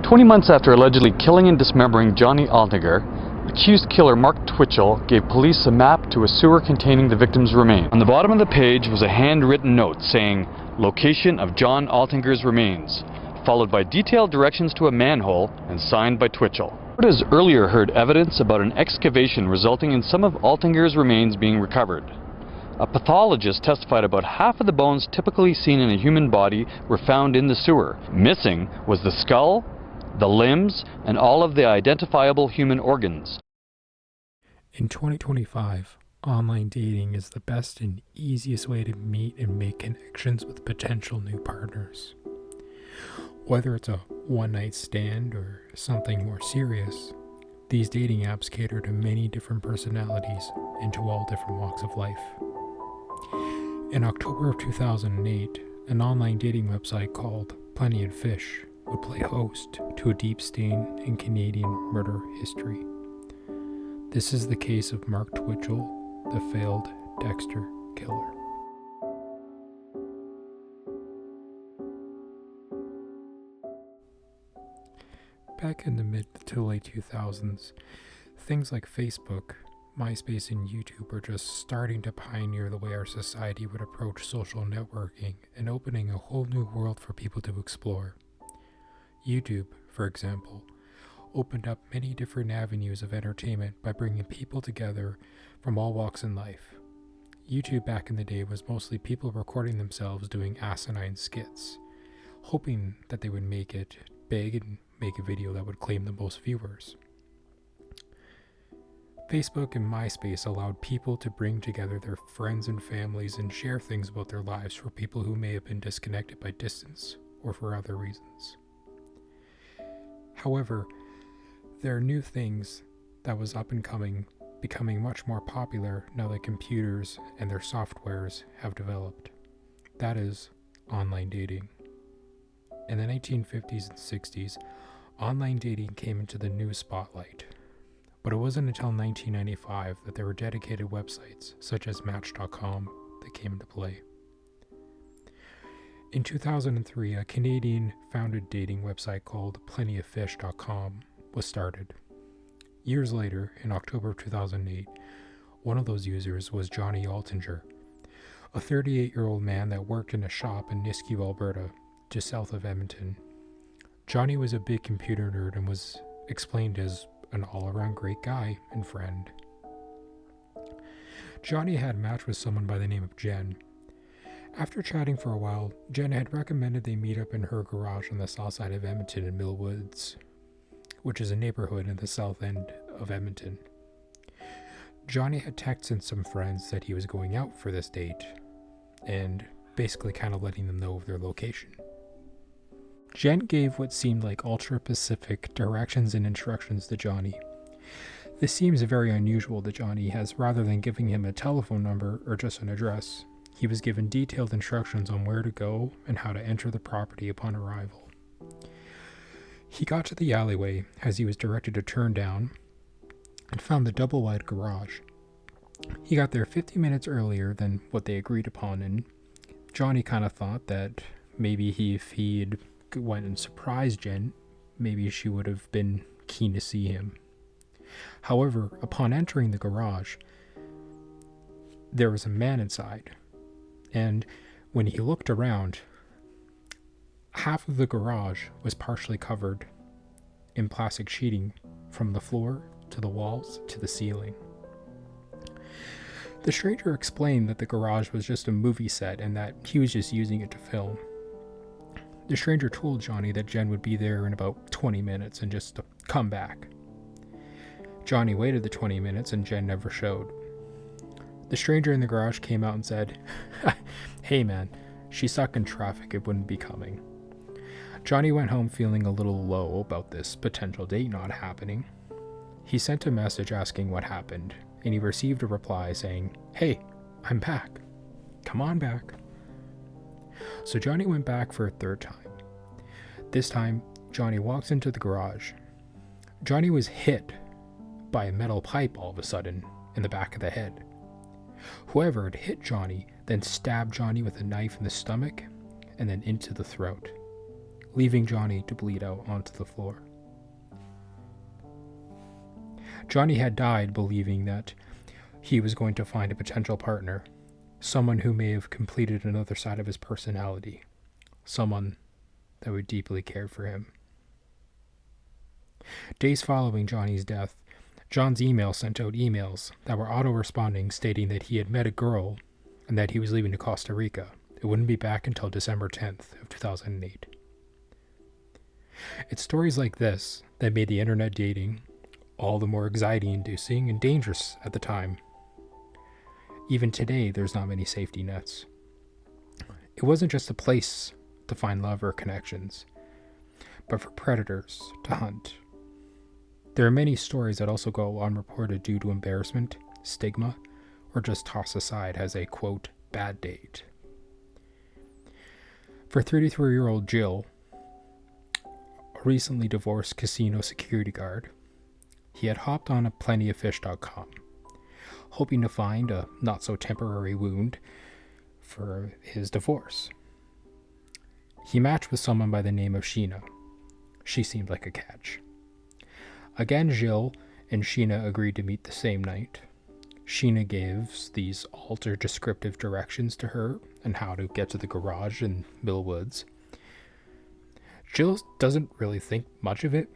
20 months after allegedly killing and dismembering Johnny Altinger, accused killer Mark Twitchell gave police a map to a sewer containing the victim's remains. On the bottom of the page was a handwritten note saying, "Location of John Altinger's remains," followed by detailed directions to a manhole and signed by Twitchell. The court has earlier heard evidence about an excavation resulting in some of Altinger's remains being recovered. A pathologist testified about half of the bones typically seen in a human body were found in the sewer. Missing was the skull, the limbs, and all of the identifiable human organs. In 2025, online dating is the best and easiest way to meet and make connections with potential new partners. Whether it's a one-night stand or something more serious, these dating apps cater to many different personalities and to all different walks of life. In October of 2008, an online dating website called Plenty of Fish would play host to a deep stain in Canadian murder history. This is the case of Mark Twitchell, the failed Dexter killer. Back in the mid to late 2000s, things like Facebook, MySpace, and YouTube were just starting to pioneer the way our society would approach social networking and opening a whole new world for people to explore. YouTube, for example, opened up many different avenues of entertainment by bringing people together from all walks in life. YouTube back in the day was mostly people recording themselves doing asinine skits, hoping that they would make it big and make a video that would claim the most viewers. Facebook and MySpace allowed people to bring together their friends and families and share things about their lives for people who may have been disconnected by distance or for other reasons. However, there are new things that was up and coming, becoming much more popular now that computers and their softwares have developed. That is online dating. In the 1950s and 60s, online dating came into the news spotlight. But it wasn't until 1995 that there were dedicated websites, such as Match.com, that came into play. In 2003, a Canadian-founded dating website called PlentyofFish.com was started. Years later, in October of 2008, one of those users was Johnny Altinger, a 38-year-old man that worked in a shop in Nisku, Alberta, just south of Edmonton. Johnny was a big computer nerd and was explained as an all-around great guy and friend. Johnny had matched with someone by the name of Jen. After chatting for a while, Jen had recommended they meet up in her garage on the south side of Edmonton in Millwoods, which is a neighborhood in the south end of Edmonton. Johnny had texted some friends that he was going out for this date, and basically kind of letting them know of their location. Jen gave what seemed like ultra-specific directions and instructions to Johnny. This seems very unusual to Johnny, as rather than giving him a telephone number or just an address, he was given detailed instructions on where to go and how to enter the property upon arrival. He got to the alleyway as he was directed to turn down and found the double-wide garage. He got there 50 minutes earlier than what they agreed upon, and Johnny kind of thought that maybe if he'd went and surprised Jen, maybe she would have been keen to see him. However, upon entering the garage, there was a man inside, and when he looked around, half of the garage was partially covered in plastic sheeting from the floor to the walls to the ceiling. The stranger explained that the garage was just a movie set and that he was just using it to film. The stranger told Johnny that Jen would be there in about 20 minutes and just to come back. Johnny waited the 20 minutes and Jen never showed. The stranger in the garage came out and said, "Hey man, she's stuck in traffic, it wouldn't be coming." Johnny went home feeling a little low about this potential date not happening. He sent a message asking what happened, and he received a reply saying, "Hey, I'm back. Come on back." So Johnny went back for a third time. This time, Johnny walks into the garage. Johnny was hit by a metal pipe all of a sudden in the back of the head. Whoever had hit Johnny then stabbed Johnny with a knife in the stomach and then into the throat. leaving Johnny to bleed out onto the floor. Johnny had died believing that he was going to find a potential partner, someone who may have completed another side of his personality, someone that would deeply care for him. Days following Johnny's death, John's email sent out emails that were auto-responding stating that he had met a girl and that he was leaving to Costa Rica. It wouldn't be back until December 10th of 2008. It's stories like this that made the internet dating all the more anxiety-inducing and dangerous at the time. Even today, there's not many safety nets. It wasn't just a place to find love or connections, but for predators to hunt. There are many stories that also go unreported due to embarrassment, stigma, or just tossed aside as a, quote, bad date. For 33-year-old Jill, a recently divorced casino security guard, he had hopped on a plentyoffish.com, hoping to find a not-so-temporary wound for his divorce. He matched with someone by the name of Sheena. She seemed like a catch. Again, Jill and Sheena agreed to meet the same night. Sheena gives these altered descriptive directions to her on how to get to the garage in Millwoods. Jill doesn't really think much of it.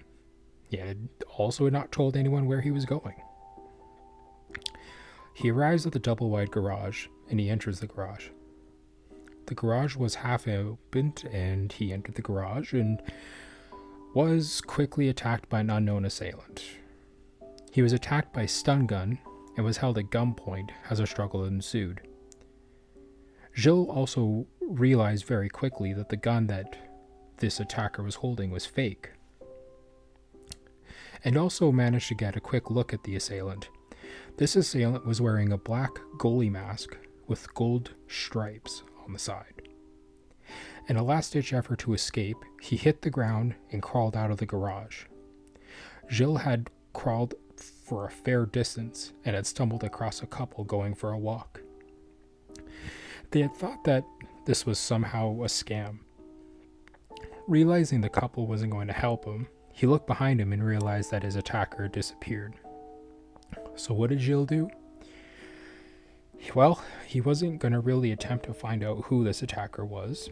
He had also not told anyone where he was going. He arrives at the double-wide garage, and he enters the garage. The garage was half opened, and he entered the garage and was quickly attacked by an unknown assailant. He was attacked by a stun gun and was held at gunpoint as a struggle ensued. Jill also realized very quickly that the gun that this attacker was holding was fake, and also managed to get a quick look at the assailant. This assailant was wearing a black goalie mask with gold stripes on the side. In a last-ditch effort to escape, he hit the ground and crawled out of the garage. Jill had crawled for a fair distance and had stumbled across a couple going for a walk. They had thought that this was somehow a scam. Realizing the couple wasn't going to help him, he looked behind him and realized that his attacker had disappeared. So what did Jill do? Well, he wasn't going to really attempt to find out who this attacker was,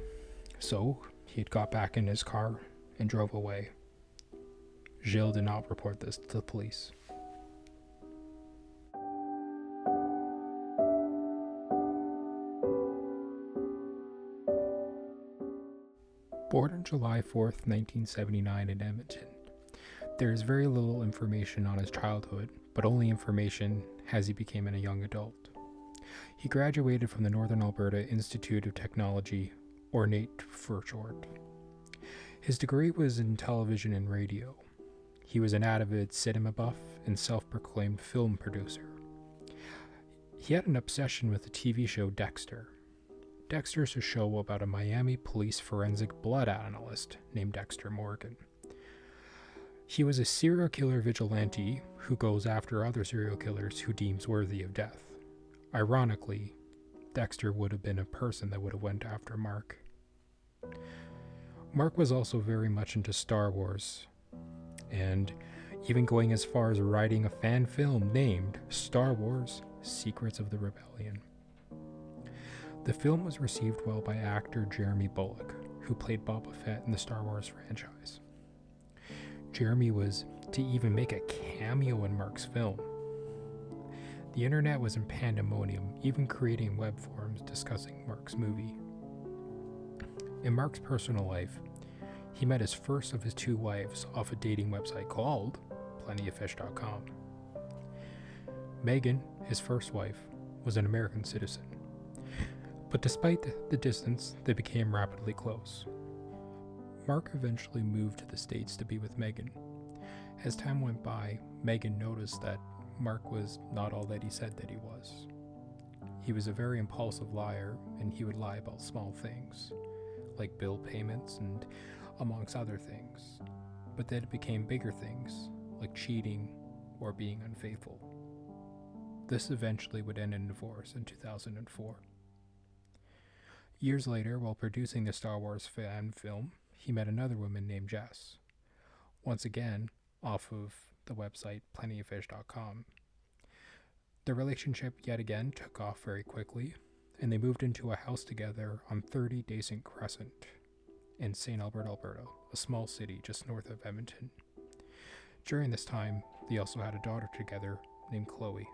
so he had got back in his car and drove away. Jill did not report this to the police. Born on July 4th, 1979 in Edmonton, there is very little information on his childhood, but only information as he became a young adult. He graduated from the Northern Alberta Institute of Technology, or NAIT for short. His degree was in television and radio. He was an avid cinema buff and self-proclaimed film producer. He had an obsession with the TV show Dexter. Dexter is a show about a Miami police forensic blood analyst named Dexter Morgan. He was a serial killer vigilante who goes after other serial killers who deems worthy of death. Ironically, Dexter would have been a person that would have went after Mark. Mark was also very much into Star Wars, and even going as far as writing a fan film named Star Wars: Secrets of the Rebellion. The film was received well by actor Jeremy Bulloch, who played Boba Fett in the Star Wars franchise. Jeremy was to even make a cameo in Mark's film. The internet was in pandemonium, even creating web forums discussing Mark's movie. In Mark's personal life, he met his first of his two wives off a dating website called plentyoffish.com. Megan, his first wife, was an American citizen. But despite the distance, they became rapidly close. Mark eventually moved to the States to be with Megan. As time went by, Megan noticed that Mark was not all that he said that he was. He was a very impulsive liar, and he would lie about small things, like bill payments and amongst other things. But then it became bigger things, like cheating or being unfaithful. This eventually would end in divorce in 2004. Years later, while producing the Star Wars fan film, he met another woman named Jess, once again off of the website plentyoffish.com. The relationship yet again took off very quickly, and they moved into a house together on 30 Decent Crescent in St. Albert, Alberta, a small city just north of Edmonton. During this time, they also had a daughter together named Chloe.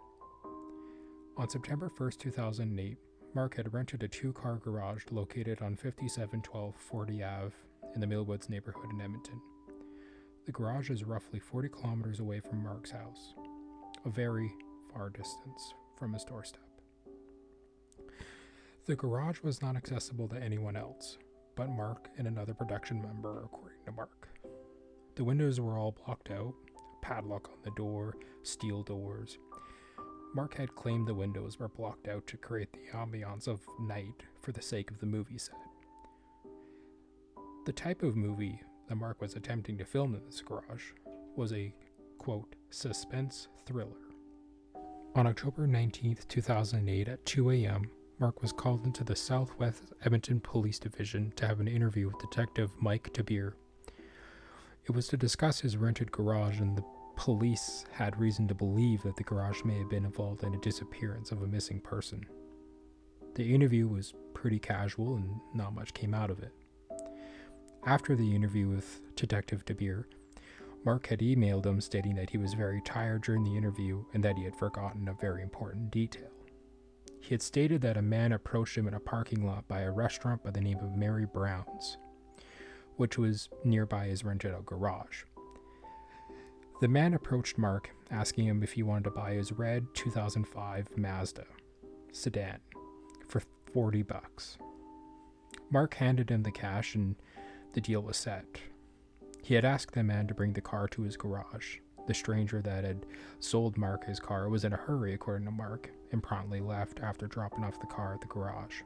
On September 1st, 2008, Mark had rented a 2-car garage located on 5712 40 Ave in the Millwoods neighborhood in Edmonton. The garage is roughly 40 kilometers away from Mark's house, a very far distance from his doorstep. The garage was not accessible to anyone else, but Mark and another production member, according to Mark. The windows were all blocked out, padlock on the door, steel doors. Mark had claimed the windows were blocked out to create the ambiance of night for the sake of the movie set. The type of movie that Mark was attempting to film in this garage was a, quote, suspense thriller. On October 19th, 2008 at 2 a.m., Mark was called into the Southwest Edmonton Police Division to have an interview with Detective Mike DeBeer. It was to discuss his rented garage, and the police had reason to believe that the garage may have been involved in a disappearance of a missing person. The interview was pretty casual and not much came out of it. After the interview with Detective DeBeer, Mark had emailed him stating that he was very tired during the interview and that he had forgotten a very important detail. He had stated that a man approached him in a parking lot by a restaurant by the name of Mary Brown's, which was nearby his rented out garage. The man approached Mark, asking him if he wanted to buy his red 2005 Mazda sedan for $40. Mark handed him the cash and the deal was set. He had asked the man to bring the car to his garage. The stranger that had sold Mark his car was in a hurry, according to Mark, and promptly left after dropping off the car at the garage.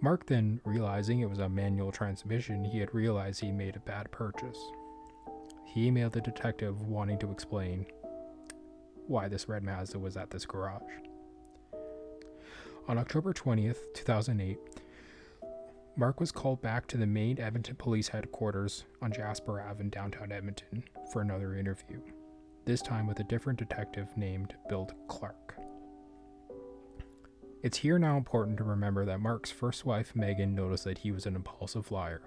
Mark then, realizing it was a manual transmission, he had realized he made a bad purchase. He emailed the detective wanting to explain why this red Mazda was at this garage. On October 20th, 2008, Mark was called back to the main Edmonton Police Headquarters on Jasper Ave in downtown Edmonton for another interview, this time with a different detective named Bill Clark. It's here now important to remember that Mark's first wife, Megan, noticed that he was an impulsive liar.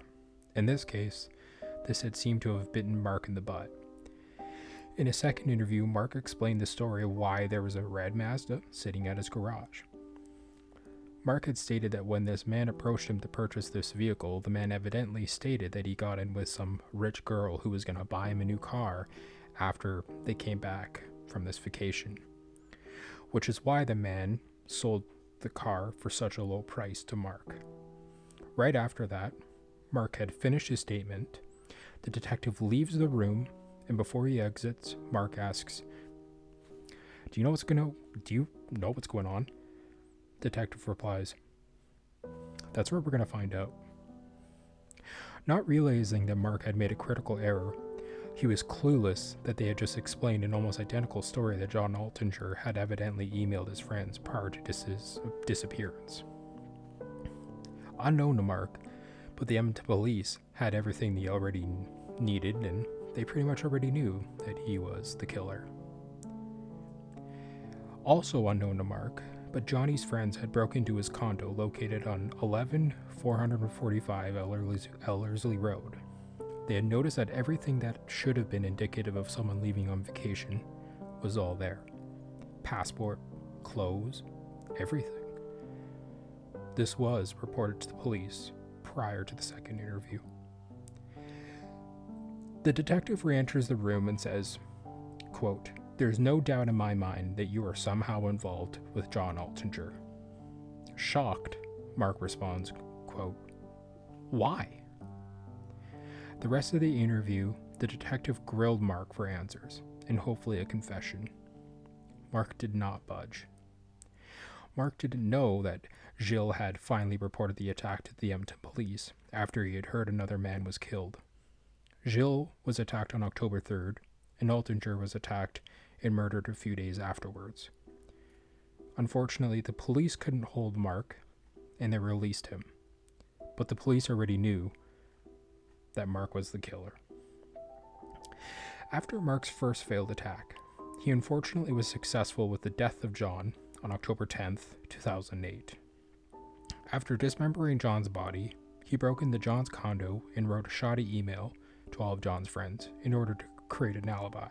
In this case, this had seemed to have bitten Mark in the butt. In a second interview, Mark explained the story of why there was a red Mazda sitting at his garage. Mark had stated that when this man approached him to purchase this vehicle, the man evidently stated that he got in with some rich girl who was going to buy him a new car after they came back from this vacation, which is why the man sold the car for such a low price to Mark. Right after that, Mark had finished his statement. The detective leaves the room, and before he exits, Mark asks, Do you know what's going on? Detective replies, That's where we're going to find out. Not realizing that Mark had made a critical error, he was clueless that they had just explained an almost identical story that John Altinger had evidently emailed his friends prior to his disappearance. Unknown to Mark, but the Edmonton police had everything they already needed, and they pretty much already knew that he was the killer. Also unknown to Mark, but Johnny's friends had broken into his condo located on 11445 Ellerslie Road. They had noticed that everything that should have been indicative of someone leaving on vacation was all there. Passport, clothes, everything. This was reported to the police prior to the second interview. The detective re-enters the room and says, quote, There's no doubt in my mind that you are somehow involved with John Altinger. Shocked, Mark responds, quote, Why? The rest of the interview, the detective grilled Mark for answers, and hopefully a confession. Mark did not budge. Mark didn't know that Gilles had finally reported the attack to the Edmonton police after he had heard another man was killed. Gilles was attacked on October 3rd, and Altinger was attacked and murdered a few days afterwards. Unfortunately, the police couldn't hold Mark, and they released him. But the police already knew that Mark was the killer. After Mark's first failed attack, he unfortunately was successful with the death of John on October 10th, 2008. After dismembering John's body, he broke into John's condo and wrote a shoddy email to all of John's friends in order to create an alibi.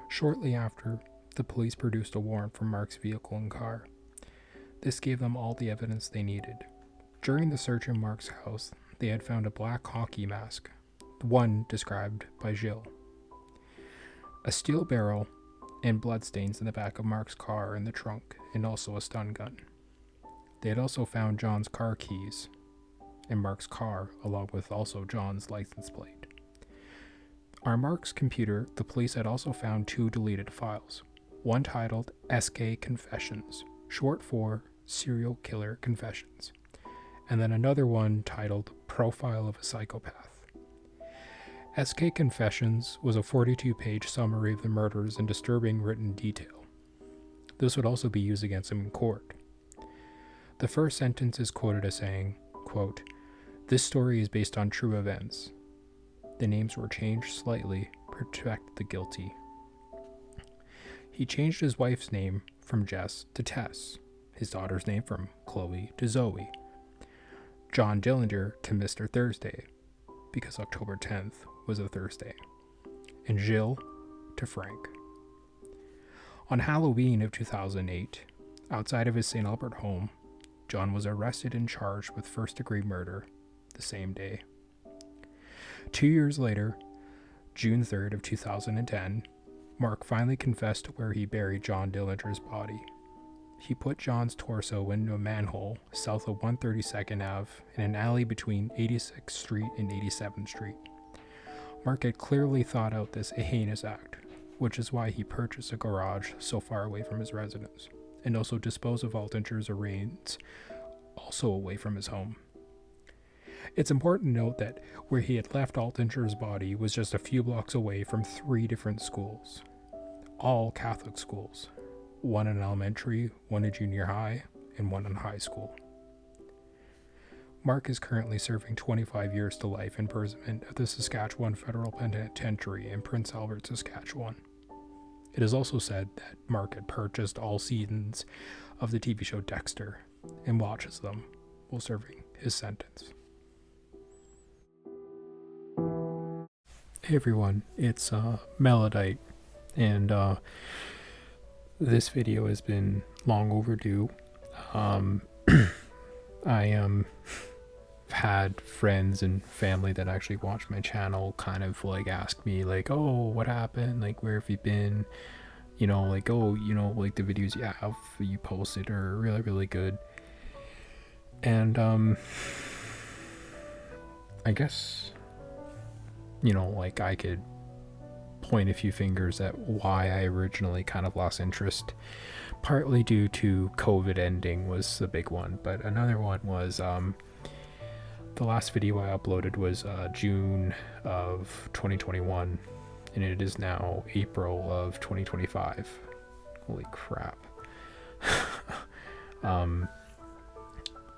Shortly after, the police produced a warrant for Mark's vehicle and car. This gave them all the evidence they needed. During the search in Mark's house, they had found a black hockey mask, the one described by Gilles, a steel barrel, and bloodstains in the back of Mark's car in the trunk, and also a stun gun. They had also found John's car keys in Mark's car, along with also John's license plate. On Mark's computer, the police had also found 2 deleted files, one titled SK Confessions, short for Serial Killer Confessions, and then another one titled Profile of a Psychopath. SK Confessions was a 42-page summary of the murders in disturbing written detail. This would also be used against him in court. The first sentence is quoted as saying, quote, "This story is based on true events. The names were changed slightly to protect the guilty." He changed his wife's name from Jess to Tess, his daughter's name from Chloe to Zoe, John Dillinger to Mr. Thursday, because October 10th was a Thursday, and Gilles to Frank. On Halloween of 2008, outside of his St. Albert home, John was arrested and charged with first-degree murder the same day. 2 years later, June 3rd of 2010, Mark finally confessed to where he buried John Dillinger's body. He put John's torso into a manhole south of 132nd Ave in an alley between 86th Street and 87th Street. Mark had clearly thought out this heinous act, which is why he purchased a garage so far away from his residence, and also disposed of Aldinger's remains also away from his home. It's important to note that where he had left Aldinger's body was just a few blocks away from 3 different schools, all Catholic schools, one in elementary, one in junior high, and one in high school. Mark is currently serving 25 years to life imprisonment at the Saskatchewan Federal Penitentiary in Prince Albert, Saskatchewan. It is also said that Mark had purchased all seasons of the TV show Dexter and watches them while serving his sentence. Hey everyone, it's Melodite, and this video has been long overdue. I had friends and family that actually watch my channel kind of like ask me like, oh, what happened, like where have you been, you know, like, oh, you know, like the videos you posted are really, really good. And I guess, you know, like I could point a few fingers at why I originally kind of lost interest. Partly due to COVID ending was the big one, but another one was the last video I uploaded was June of 2021, and it is now April of 2025. Holy crap.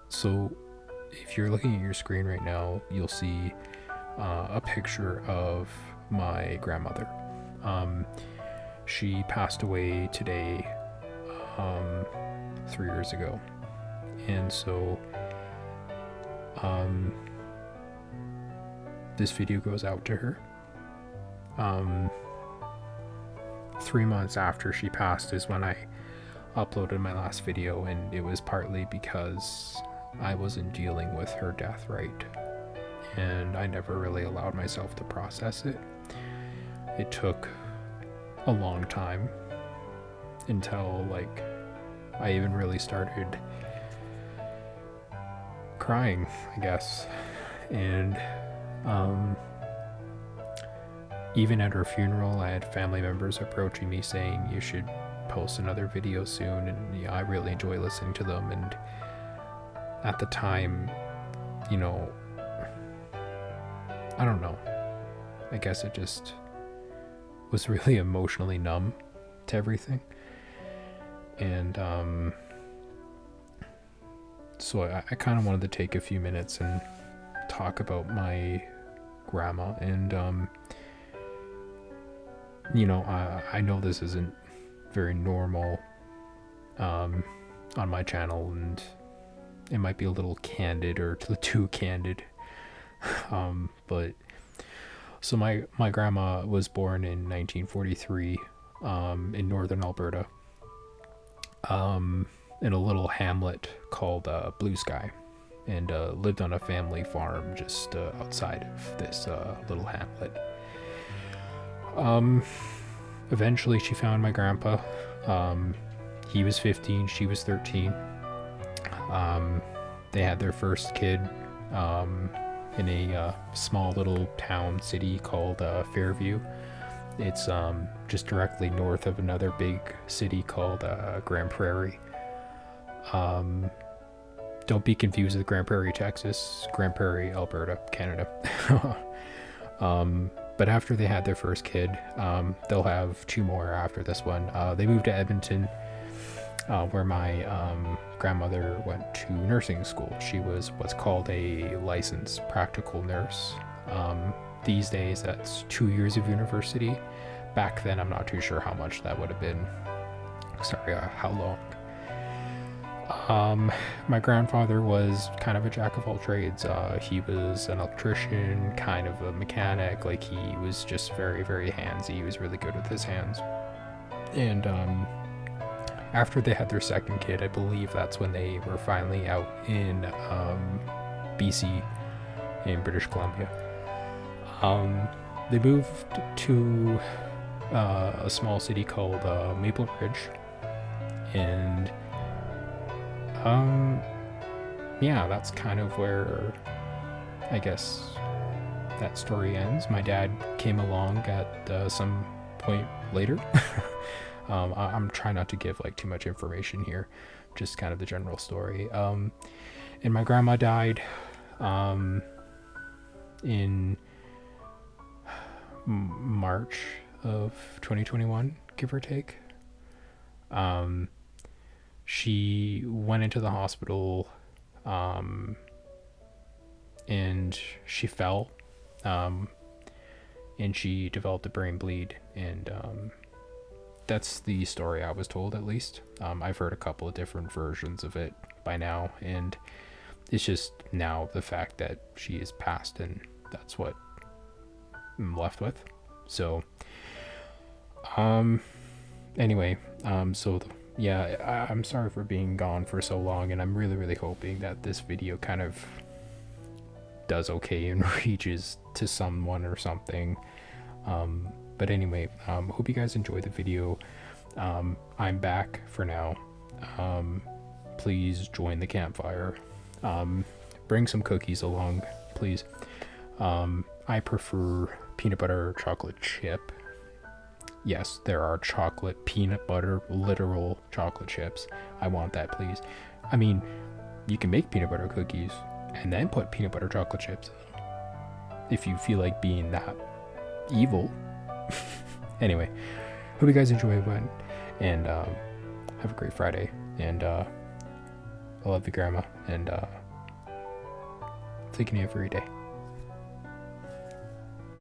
So if you're looking at your screen right now, you'll see a picture of my grandmother. She passed away today 3 years ago, and so this video goes out to her. 3 months after she passed is when I uploaded my last video, and it was partly because I wasn't dealing with her death right, and I never really allowed myself to process it. It took a long time until like I even really started crying, I guess. And even at her funeral, I had family members approaching me saying you should post another video soon, and yeah, I really enjoy listening to them. And at the time, you know, I don't know, I guess it just was really emotionally numb to everything. And so I kind of wanted to take a few minutes and talk about my grandma, and you know, I know this isn't very normal on my channel, and it might be a little candid or too candid, but so my grandma was born in 1943 in northern Alberta, in a little hamlet called Blue Sky, and lived on a family farm just outside of this little hamlet. Eventually she found my grandpa. He was 15, she was 13. They had their first kid in a small little town city called Fairview. It's just directly north of another big city called Grand Prairie. Don't be confused with Grand Prairie, Texas. Grand Prairie, Alberta, Canada. But after they had their first kid, they'll have 2 more after this one. They moved to Edmonton, where my grandmother went to nursing school. She was what's called a licensed practical nurse. These days, that's 2 years of university. Back then, I'm not too sure how much that would have been. Sorry, how long. My grandfather was kind of a jack of all trades. He was an electrician, kind of a mechanic. Like, he was just very, very handsy. He was really good with his hands. And after they had their second kid, I believe that's when they were finally out in BC, in British Columbia. They moved to a small city called Maple Ridge, and yeah, that's kind of where I guess that story ends. My dad came along at some point later. I'm trying not to give like too much information here, just kind of the general story. And my grandma died in March of 2021, give or take. She went into the hospital, and she fell, and she developed a brain bleed, and that's the story I was told, at least. I've heard a couple of different versions of it by now, and it's just now the fact that she is passed, and that's what I'm left with. So anyway, yeah, I'm sorry for being gone for so long, and I'm really, really hoping that this video kind of does okay and reaches to someone or something. But anyway, hope you guys enjoyed the video. I'm back for now. Please join the campfire. Bring some cookies along, please. I prefer peanut butter chocolate chip. Yes, there are chocolate, peanut butter, literal chocolate chips. I want that, please. I mean, you can make peanut butter cookies and then put peanut butter chocolate chips in them, if you feel like being that evil. Anyway, hope you guys enjoy it, and have a great Friday. And I love you, Grandma, and thinking of you every day.